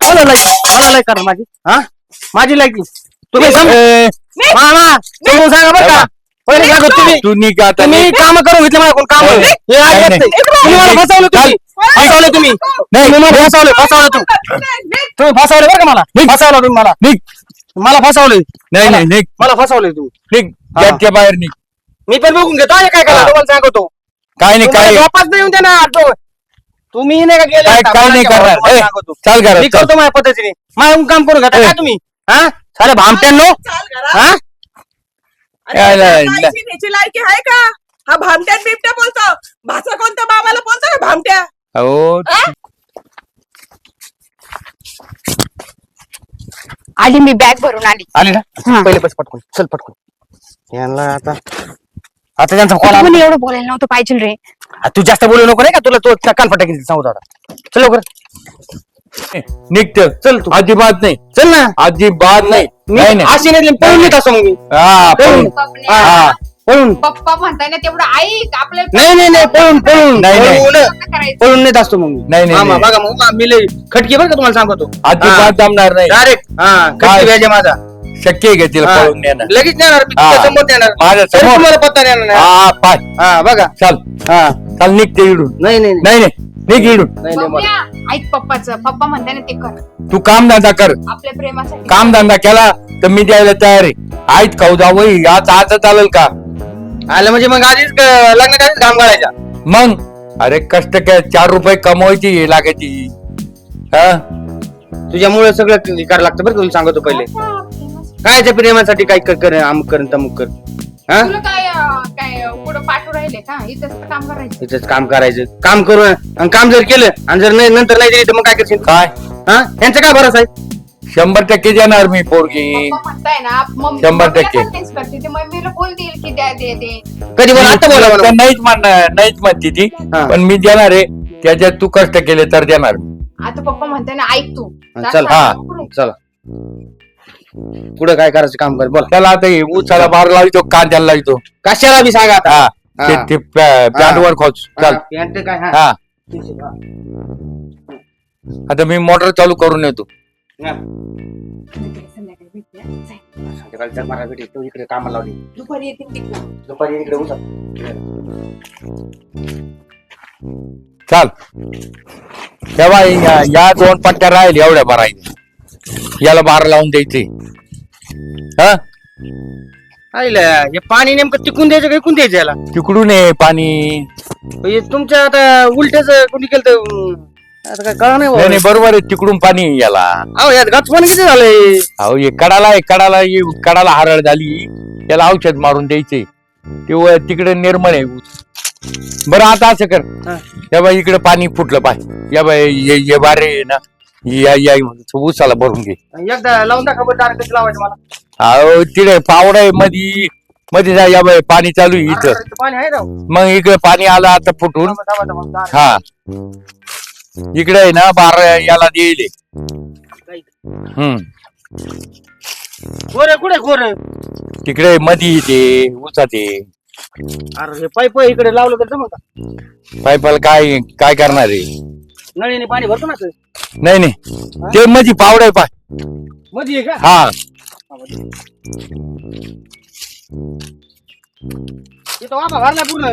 मला लाईक करा माझी. हा माझी लाईक तुम्ही मामा समजून सांगा बरं का. पहिले सांगतो तू निघ आता. तुम्ही काम करून घेतले मला कोण काम नाही. तुम्ही मला फसवलं तुम्ही फसवलं तुम्ही फसवले बरं का मला फसवलं तुम्ही मला फसवले नाही निघ मला फसवले तुम्ही. निघ गेटच्या बाहेर निघ. मी पण बघून घेतो काय करा तुम्हाला सांगतो. काय नाही काय वापस नाही येऊन देणार तुम्ही नाही का गेले काय काय नाही करणार. ए, चाल घरात, मी चाल. करतो माझ्या पद्धतीने माझ्या काम करून घेता काय तुम्ही. हा सारे भामट्यांनो हा याची लायकी आहे का? हा भामट्या बिमट्या बोलतो. भाषा कोणत्या बाबाला बोलतो का भामट्या? हो आली मी बॅग भरून आली. आली ना हा. पहिले पैसे पटकून चल पटकून यांना आता त्यांचा कॉल आला. कोणी एवढं बोलायला नव्हतं पाहिजे रे. तू जास्त बोलू नको नाही का तुला तो कान फटाके सांगतो आता. चल लवकर निघत चल तू अजिबात नाही. चल ना अजिबात नाही. नाही नाही. अशी नाही पळून येत असं मग मी हा पळून. हा पळून पप्पा म्हणताय ना तेवढं ऐक आपलं. नाही पळून नाही, नाही. पळून नेत असतो मग मी. नाही, नाही, मामा, नाही. बघा मग मी लई खटकी बरं का तुम्हाला सांगतो. अजिबात जमणार नाही. डायरेक्ट हा काय? खटकी व्याज आहे माझा. शक्य आहे का तिला हा. पळून नेणार. लगेच नेणार मी हा. तुमच्या समोर नेणार माझ्या तरी समोर. तुम्हाला पत्ता नेणार नाही. हा पाय हा बघा चाल हा चाल निघते इडून. नाही नाही नाही नाही निघ इडून. नाही नाही मला. पप्प्या, ऐक पप्पाचं. पप्पा म्हणताय ना ते कर तू काम धंदा कर. आपल्या प्रेमासाठी. काम धंदा केला तर मी द्यायला तयार आहे. आईत खाऊ जावं आज चालेल का? आलं म्हणजे मग आधीच लग्नाच्या आधीच घाम गाळायचा. मग अरे कष्ट काय 4 रुपये कमवायची हे लागायची. हा तुझ्यामुळे सगळं करायला लागतं बरं का तुला सांगतो पहिले. काय त्या प्रेमासाठी काय कर अमुक कर तमुक कर. हा तुला काय पुढं पाठवू राहिले का? इथंच तर काम करायचं. इथंच काम करायचं काम करून आणि काम जर केलं आणि जर नाही नंतर नाही दिली तर मग काय करशील. काय हा यांचं काय भरोसा आहे. 100% देणार मी पोरगी. पप्पा म्हणताय ना 100%. तेच करते ते मम्मीला बोलतील की द्या दे दे. कधी बोला आता बोला तर म्हणा. नाहीच म्हणणार नाहीच म्हणते ती. हा. पण मी देणार आहे. त्याच्यात तू कष्ट केले तर देणार. आता पप्पा म्हणताय ना ऐक तू. चल हा. चला पुढे काय करायचं काम कर बोला. त्याला आता हे उसाला बार लावतो कांद्याला लावतो. कशाला बी सांगा आता. हा हा. ते पॅन्टवर खोच हा, चल. पॅन्ट काय हा. हा आता मी मोटर चालू करून येतो. हा. संध्याकाळी भेटूया. जाय. संध्याकाळी जर मला भेटेल तो इकडे कामाला लावली दुपारी येतील तिकडं. दुपारी इकडे उसा. चाल तेव्हा या 2 पट्ट्या राहील एवढ्या भरायच्या. याला बार लावून द्यायचे. हा आईला हे पाणी नेमकं टिकून द्यायचं का इकून द्यायचं याला. तिकडून आहे पाणी. हे तुमच्या आता उलट्याच कोणी केलं तर आता काय कळा नाही नाही भाऊ. नाही, बरोबर आहे तिकडून पाणी आहे याला. अहो यात गचपण किती झालंय. अहो हे कडाला हरळ झाली. याला औषध मारून द्यायचे. ते तिकडे निर्मळ आहे ऊस. बरं आता असं कर. हा. या बाई इकडे पाणी फुटलं पाय. या बाई ये बारे आहे ना या ऊसाला भरून घे. एकदा लावून दाखवा बरं डायरेक्ट कशी लावायचं मला. अहो तिकडे पावडा आहे मध्ये जा. या बाई पाणी चालू आहे इथं. इथं पाणी आहे राव. मग इकडे पाणी आलं आता फुटून. थांबा. हा इकडे आहे ना बार याला देईल. गोरे कुठे गोरे. तिकडे मध्ये येते ऊसात आहे. अरे हे पाईप इकडे लावलं तर जमत. पायपाला काय करणार आहे. नळीने पाणी भरतो ना असं. नाही नाही ते मध्ये पावडा आहे पाय. मध्ये आहे का. हा इथं वाफा भरला पूर्ण.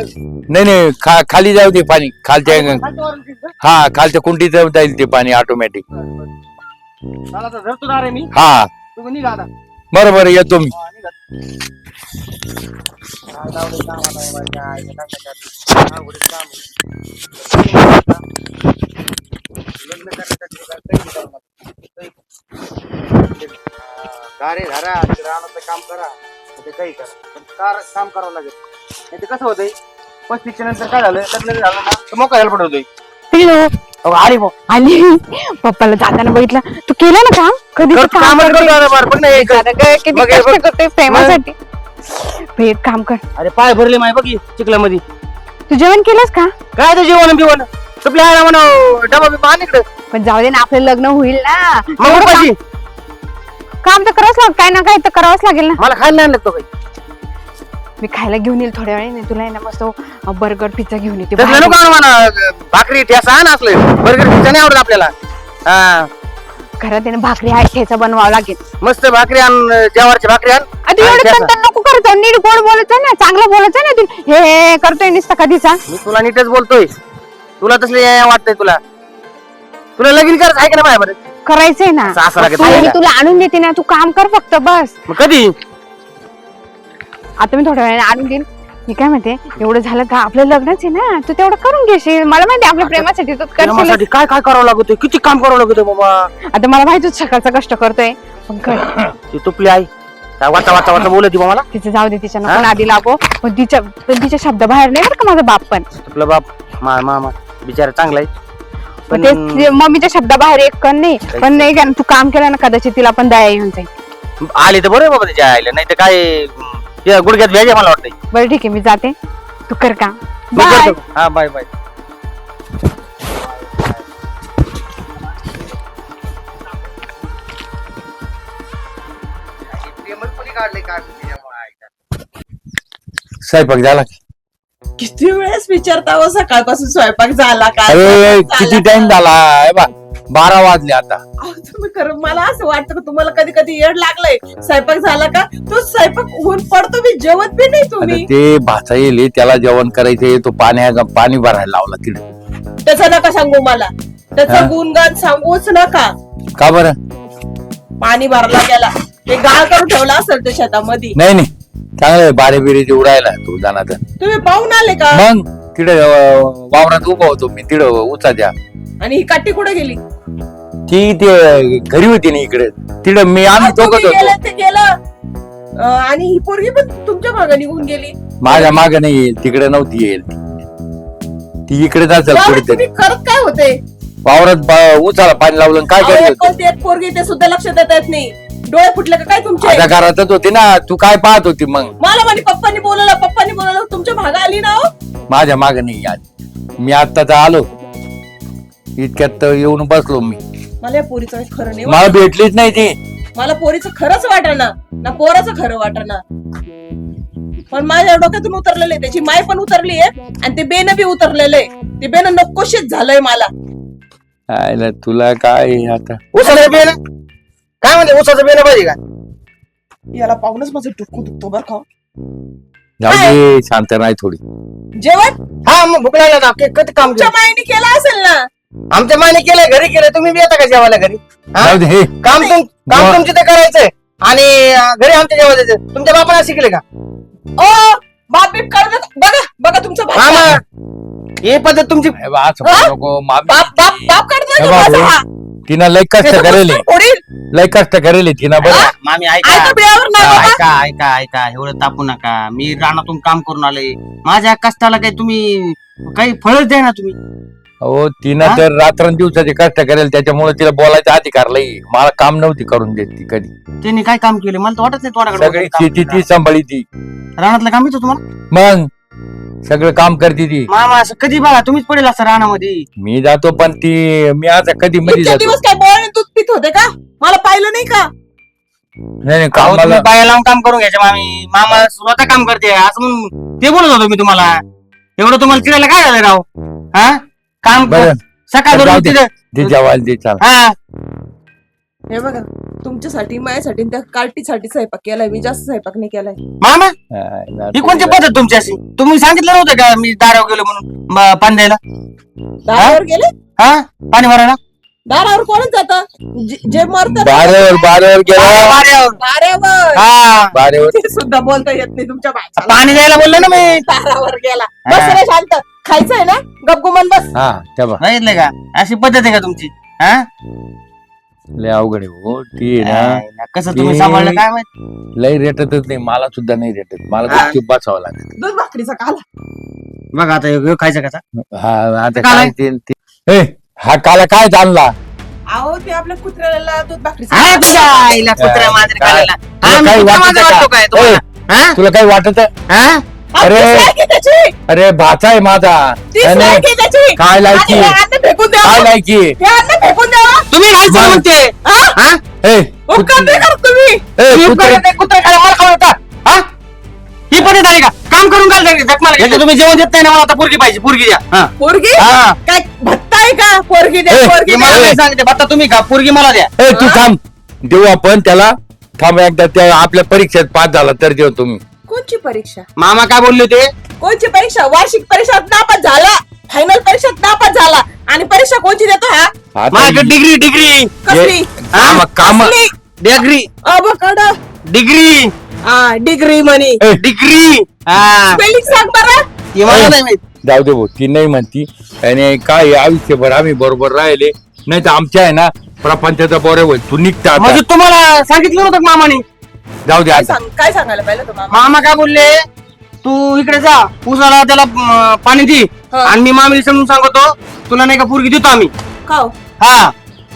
नाही खाली जाऊ दे पाणी. खालच्या खालच्यावरून तिथं. हा खालच्या कुंडीत जाईल ते पाणी ऑटोमॅटिक. मला तर धरतो ना रे मी. हा तुम्ही निघा आता. बरोबर येतो मी. हा, निघा. काय लावलंय कामाला आहे बाई, काय लग्नाच्या अवघडच काम आहे. लग्न करण्यासाठी काही करावं लागतं. गारे धरा रानाचं काम करा ते काही करा पण काम करावं लागेल. नाही ते कसं होतंय 35च्या नंतर काय झालं लग्न झालं ना तर मोका हेल्प होतोय. अरे भाऊ आली. पप्पाला जाताना बघितलं. तू केलं ना काम कधी? काम पण नाही करते प्रेमासाठी. एक काम कर. अरे पाय भरले माय बघ चिखलामध्ये. तू जेवण केलंस का? काय तर जेवण बिवण तुपल्या म्हणा डबा बिबा आण इकडे. पण जाऊ दे ना आपलं लग्न होईल ना. मग उपाशी. काम तर करावंच लागेल. काय ना काय तर करावंच लागेल ना. मला खायला नाही लागतो काही. मी खायला घेऊन येईल थोड्या वेळाने. तुला आहे ना मस्त बर्गर पिझ्झा घेऊन येते. नको म्हणा भाकरी ठेसा आण असलं बर्गर पिझ्झा नाही आवडत आपल्याला. हा घरात आहे ना भाकरी आहे ठेचा बनवावं लागेल. मस्त भाकरी आण, जेवारची भाकरी आण. आधी आणि एवढं ठेचा. तंतन नको करत जाऊ, नीट गोड बोलायचं ना, चांगलं बोलायचं ना तू. हे करतोय नुसतं कधीचा. मी तुला नीटच बोलतोय, तुला तसले वाटतंय तुला लगीन करायचं आहे का ना माझ्या बरं? करायचंय ना. असं लागत अरे मी नाही. तुला आणून देते ना, तू काम कर फक्त बस. मग कधी? आता मी थोड्या वेळाने आणून देईन. मी काय म्हणते, एवढं झालं का आपलं लग्नच आहे ना, तू तेवढं करून घेशील. मला माहिती आपल्या प्रेमासाठी तू करशील. प्रेमासाठी काय काय करावं लागतंय, किती काम करावं लागतंय बाबा. आता मला माहिती तू सकाळचा कष्ट करतोय, पण कर. ती तुपली आई काय वाचा वाचा वाचा बोलत मला. तिचं जाऊ दे, तिच्या नको आधी लागो. पण तिच्या शब्द बाहेर नाही बरं का माझा बाप पण. तुपला बाप मामा बिचारा चांगला आहे पण ते मम्मीच्या शब्दाबाहेर एक कण नाही, पण नाही का तू काम केलं ना, कदाचित तिला पण दया येऊन जाईल. आली तर बरोबर बाबा तिच्या आईला, नाही तर काय त्या गुडघ्यात व्याज आहे मला वाटतंय. बरं ठीक आहे, मी जाते, तू कर काम. मी बाय. करतो. हा बाय बाय. स्वयंपाक झाला की? किती वेळेस विचारता हो सकाळपासून स्वयंपाक झाला का? अरे स्वयंपाक किती झाला टाइम का? झाला आहे बा, 12 वाजले आता. अहो, तुम्ही खरं मला असं वाटतं का तुम्हाला कधी कधी येड लागलंय स्वयंपाक झाला का? तो स्वयंपाक होऊन पडतो, मी जेवत बी नाही आता तुम्ही. ते भाचा येईल, त्याला जेवण करायचंय, तो पाणी भरायला लावला तिथे. त्याचं नका सांगू मला, हा? त्याचं गुणगान सांगूच नका. का बरं? पाणी भरला गेला, ते गाळ करून ठेवला असेल ते शेतामध्ये. नाही नाही, चांगलं बारे बिरे उडायला तू जाणार. तुम्ही पाहून आले का? मग तिकडे वावरात उभा होतो मी, तिकडे उचाच्या. आणि ही काठी कुठे गेली? ती ते घरी होती ना इकडे, तिकडे मी आम्ही अहो, तुम्ही दोघच होतो. गेलं ते गेलं. आणि ही पोरगी पण तुमच्या मागे निघून गेली. माझ्या मागे नाही येईल, तिकडे नव्हती येईल ती इकडेच असेल वावरात कुठेतरी. तुम्ही करत काय होते? वावरात उचाला पाणी लावलं आणि काय अहो, करत होती? एकुलती एक पोरगी, ते सुद्धा लक्ष देता येत नाही. डोळे फुटले का काय तुमचे? आता घरातच होती ना, तू काय पाहत होती मग? मला म्हणे पप्पांनी बोलवलं तुमच्या भागा आली ना हो. माझ्या मागे नाही आज, मी आत्ताच आलो, इतक्यात तर येऊन बसलो मी. मला या पोरीचं काही खरं नाही मला वाटत. भेटलीच नाही ती. मला पोरीचं खरंच वाटना ना पोराचं खरं वाटना. पण माझ्या डोक्यातून उतरलेलं आहे, त्याची माय पण उतरली आहे आणि ते बेन बी उतरलेलं आहे. ते बेन नकोशीच झालंय मला. आयला तुला काय आता? उसाचं बेन काय म्हणते, उसाचं बेन पाहिजे का? याला पाहूनच माझं डोकं दुखतो बरं का. जाऊ दे, शांत नाही थोडी. जेवण हा मग भूक लागला ना, कधी काम तुमच्या केलं? मायने केलं असेल ना. आमच्या माने केलंय, घरी केलंय, तुम्ही बी येता का जेवायला घरी? हा? जाऊ दे, हे काम तुमचे ते करायचंय आणि घरी आमच्या जेवायला द्यायचं. तुमच्या बापाला शिकले का? ओ बाप बीप करत बघा बघा तुमचं हा भाषा. मग हे पद्धत तुमची. हे बा, असं बोलू नको. मामी- बाप बाप बाप करत हे बा, तिनं लय कष्ट करेल, लय कष्ट करेल तिनं. बरं मामी ऐका बिळावर नाही बाबा. ऐका ऐका ऐका, एवढं तापू नका. मी रानातून काम करून आलोय, माझ्या कष्टाला काही तुम्ही काही फळच द्या ना तुम्ही. हो, तिनं हा? तर रात्रंदिवसाचे कष्ट करेल, त्याच्यामुळे तिला बोलायचा अधिकार लई. मला काम नव्हती करून देत ती कधी. त्यांनी काय काम केलं मला तर वाटत नाही सगळी तोडाकडे. शेती ती सांभाळी ती. रानातलं काम येतं तुम्हाला? मग सगळं काम करते ती. मामा असं कधी बघा तुम्हीच पडेल असं रानामध्ये. मी जातो पण ती, मी आता कधी मध्ये इतके जातो. दिवस काय बोळणे दूध पित होते का? मला पाहिलं नाही का? नाही नाही, अहो, कामाला तुम्ही बाया लावून काम करून घ्यायचे मामी. मामा स्वतः काम करते असं म्हणून ते बोलत होतो मी तुम्हाला. एवढं तुम्हाला चिडायला काय झालं राव? हा काम बरं सकाळ जाऊ दे. तिथं. ते जेवायला दे चाल. हा हे बघा तुमच्यासाठी माझ्यासाठी आणि त्या कार्टीसाठी स्वयंपाक केलाय, मी जास्त स्वयंपाक नाही केलाय. मामा हा, ही कोणती पद्धत तुमची अशी? तुम्ही सांगितलं नव्हतं का मी दारावर गेलो म्हणून पाणी द्यायला? दारावर गेले? हा पाणी भरायला दारावर कोणच जात? जे मरत बारेवर गेला. बाऱ्यावर. दारावर. हा बारेवर ते सुद्धा बोलता येत नाही तुमच्या बायकोला. पाणी द्यायला बोललो ना मी. दारावर गेला. हा. बस रे शांत, खायचंय ना गपगुमान बस. हा तेव्हा सांगितलं का अशी पद्धत आहे का तुमची? हा लय अवघड आहे हो ती आहे ना. कसं तुम्ही सांभाळलं काय माहित? लय रेटतच नाही, मला सुद्धा नाही रेटत. मला हा. गुपचूप बसावं लागत. दूध भाकरीचा काला. बघा आता ह्यो खायचं कसा? हा आता काय? काय ए, हा काला काय चालला? अहो ते आपल्या कुत्र्याला दूध भाकरीचा हा तुझ्या आईला कुत्र्या मांजरी काय? खायला. तुला हा, मी काही कुत्रा वाटतं मांजर का? वाटतो काय तुम्हाला? हा? तुला काही वाटत? हा? अरे. ती स्लॅग आहे त्याची. अरे भाचा आहे माझा. ती नाही, नाही. स्लॅग आहे त्याची. काय लायकी? आणि हे अन्न फेकून काय द्यावं. लायकी? हे अन्न फेकून द्यावं. तुम्ही घालतो मग. म्हणते हा? हा? ए, उपकार नाही करत तुम्ही. तुम्ही कुत्रे- उपकार नाही, कुत्रा खायला मला खाऊ येता? हा? ही पद्धत आहे का? काम करून घाल जखमाला. तुम्ही जेवण देत नाही ना, मला आता पोरगी पाहिजे, पोरगी द्या. हा. पोरगी हा. काय भत्ता आहे का पोरगी द्या ए, पोरगी हे द्या मला नाही सांगते बत्ता तुम्ही का पोरगी मला द्या. ए तू थांब, देऊ आपण त्याला. थांब एकदा त्या आपल्या परीक्षेत पास झाला तर देऊ तुम्ही. कोणची परीक्षा मामा काय बोलले होते? कोणची परीक्षा वार्षिक परीक्षेत नापास झाला फायनल परीक्षेत नापास झाला आणि परीक्षा कोणची देतो हा आता माझ्याकडे डिग्री कसली काम कसली? डिग्री अबकडं. डिग्री डिग्री म्हणे डिग्री स्पेलिंग सांग बरं मला नाही माहित. जाऊ दे भाऊ, ती नाही म्हणती. आणि काय आयुष्यभर आम्ही बरोबर राहिले, नाही तर आमच्या आहे ना प्रपंचाचा बरे होईल. तू निघता आता. म्हणजे तुम्हाला सांगितलं नव्हतं का मामाने? जाऊ दे आता. काय सांगायला पाहिलं तुम्हाला मामा काय बोलले, तू इकडे जा उसाला त्याला पाणी दे हा. आणि मी मामीला समजून सांगतो तुला नाही का पोरगी देतो आम्ही. का हो?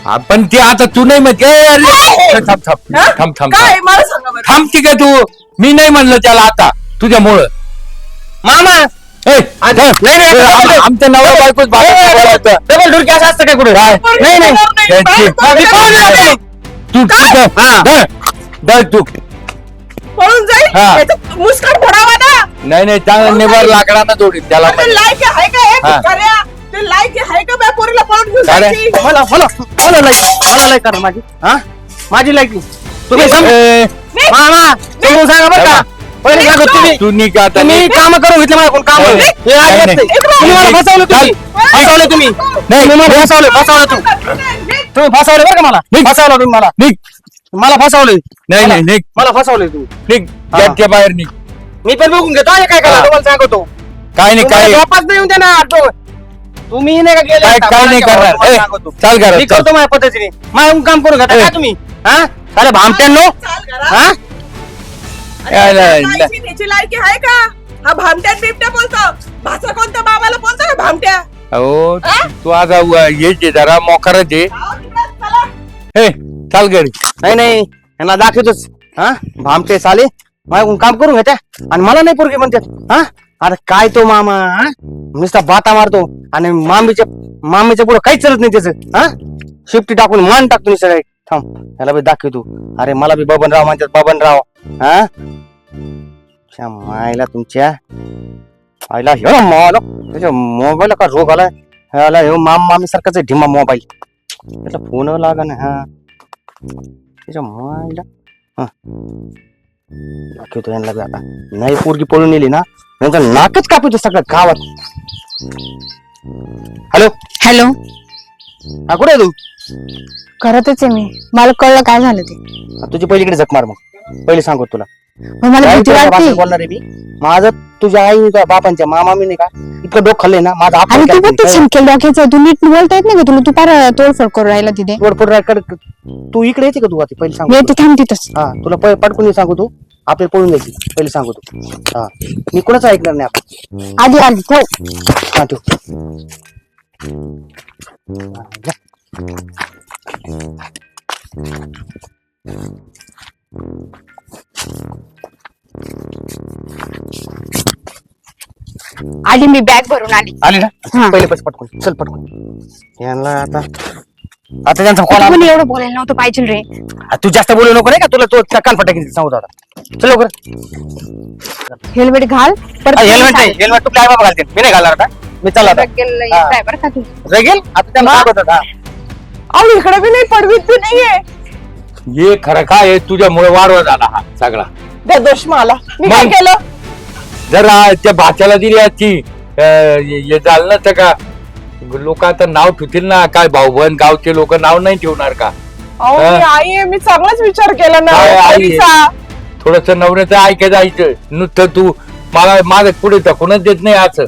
हा, पण ते आता तू नाही म्हणते. ए, अरे, थांब थांब हा? थांब थांब काय थांब. मला सांगा बरं थांबती का तू? मी नाही म्हणलं त्याला आता तुझ्यामुळं. मामा ए, नाही, आमच्या नवरा बायकोच बोलायचं. डबल ढुरकी असं असतं काय कुठे? नाही नाही त्यांची- मी पळून जाते. तू दर तू. पळून जाईल हा. याचं मुस्काट फोडावा ना नाही चांगला निभार लाकडानं जोडीत त्याला ते म्हणे. लायकी आहे का हे हा. भिकाऱ्या? ते लायकी आहे का बॅ पोरीला पळून घेऊन काय रे? जायची? मला लाईक करा माझी. हा माझी लाईक तुम्ही ए, मामा समजून सांगा बरं का. पहिले सांगतो तुम्ही तू निघ आता. तुम्ही काम करून घेतले माझ्याकडून काम. नाही, नाही. नाही, नाही. तुम्ही मला फसवलं तुम्ही नाही, तुम्ही मला फसवलं तुम्ही फसवले बरं का मला फसवलं तुम्ही मला निघ. मला फसवले नाही नाही निघ मला फसवले तुम्ही. निघ गेटच्या बाहेर निघ. मी पण बघून घेतो हे काय करा हा. तुम्हाला सांगतो. काय नाही काय वापस नाही येऊन देणार तुम्ही नाही का गेले काय आता, काय नाही मला करणार. तुम्हाला ए, सांगतो. चाल मी घरात करतो माझ्या पद्धतीने माझ्या काम करून घेता ए. का तुम्ही हा अरे भामट्यांनो चाल घरात. हा अरे नाही, नाही, लायकी त्याची लायकी आहे का हा भामट्या बिमट्या बोलतो भाषा कोणत्या बाबाला बोलतो का भामट्या हो हा? तू आता येते जरा मोकारच आहे. जाओ तिकडे, चला. हे चाल घरी. नाही नाही यांना दाखवतोच हा भामटे साले माझ्याकडून काम करून घेत्या आणि मला नाही पोरगी म्हणतात. हा अरे काय तो मामा हा नुसता बाता मारतो आणि मामीच्या पुढे काहीच चालत नाही त्याचं. हा शिफ्टी टाकून मान टाकतो सगळे. थांब याला बी दाखवतो. अरे मला बी बबनराव म्हणतात बबनराव. हा च्या मायला तुमच्या आईला हे मला त्याच्या मोबाईल का रोग आलाय ह्याला हे मामी सारखाच ढिमा मोबाईल त्याला फोन लागा ना. हा त्याच्या मायला दाखवतो यांना बी आता. नाही पोरगी पळून नेली ना यांचं नाकच कापतो सगळ्या गावात. हॅलो हॅलो, हा कुठे आहे तू? करतच आहे मी. मला कळलं काय झालं ते. तुझी पहिलीकडे झक मार मग पहिले सांगतो तुला मग मला काय भीती तुझ्या भाषेत वाटते. बोलणार आहे मी. माझं तुझ्या आई तुझ्या बापांच्या मामा मी नाही का इतकं डोकं खाल्लंय ना माझा आणि तू बघ ते शिंकेल डोक्याचं, तू नीट बोलता येत नाही का तुला? तू फार तोडफोड करून राहिला तिथे. तू इकडे येते का तू आता पहिले सांग. येते थांब तिथंच. हा तुला पटकून सांगू तू आपल्याला पळून द्यायची पहिले सांगू तू. हा मी कोणाच ऐकणार नाही आपण. आधी आधी ठेव. हा ठेव. आधी मी बॅग भरून आली. आली ना हा. पहिले पैसे पटकून चल पटकून यांना आता आता त्यांचा कॉल पण एवढं बोलायला नव्हतं पाहिजे रे. तू जास्त बोलू नको नाही का तुला तो कान फटाके सांगू आता. चल लवकर. हेल्मेट घाल. परत हेल्मेट नाही हेल्मेट तू काय बाबा घालते मी नाही घालणार आता मी चालला आता. हा. बरं का तू? रगेल आता त्यांना सांगतो हा. अहो इकडे बी नाही पडवीत बी नाहीये हे खरं काय आहे, तुझ्यामुळे वाढवा झाला हा सगळा. त्या दोष मला मी काय मग? केलं जरा त्या भाच्याला दिली याची हे झालं नसतं का? लोक आता नाव ठेवतील ना. काय भाऊ बहीण गावचे लोक नाव नाही ठेवणार का? अहो हा. मी आई आहे मी चांगलाच विचार केला ना काय आई आहे? पोरीचा. थोडस नवऱ्याचं ऐकायचं ऐकतं नुसतं तू मला माझं पुढे कोणच देत नाही असं.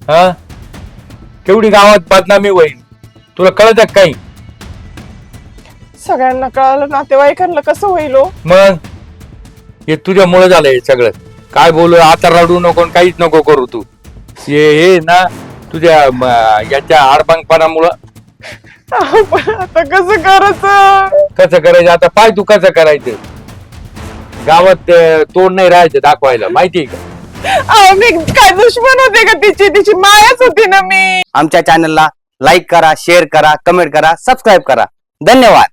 हा केवढी गावात बदनामी होईल तुला कळत काही? सगळ्यांना कळालं नातेवाईकांना कसं होईल हो? मग हे तुझ्यामुळे झालंय सगळं. काय बोलू आता रडू नको आणि काहीच नको करू तू. हे ना तुझ्या याच्या आडबांगपणामुळं. पण आता कसं करायचं? कसं करायचं आता पाय तू कसं करायचं. गावात तोंड नाही राहायचं दाखवायला माहितीये का? अहो मी काय दुश्मन होते का तिची तिची मायाच होती ना मी. आमच्या चॅनलला लाईक करा शेअर करा कमेंट करा सबस्क्राईब करा धन्यवाद.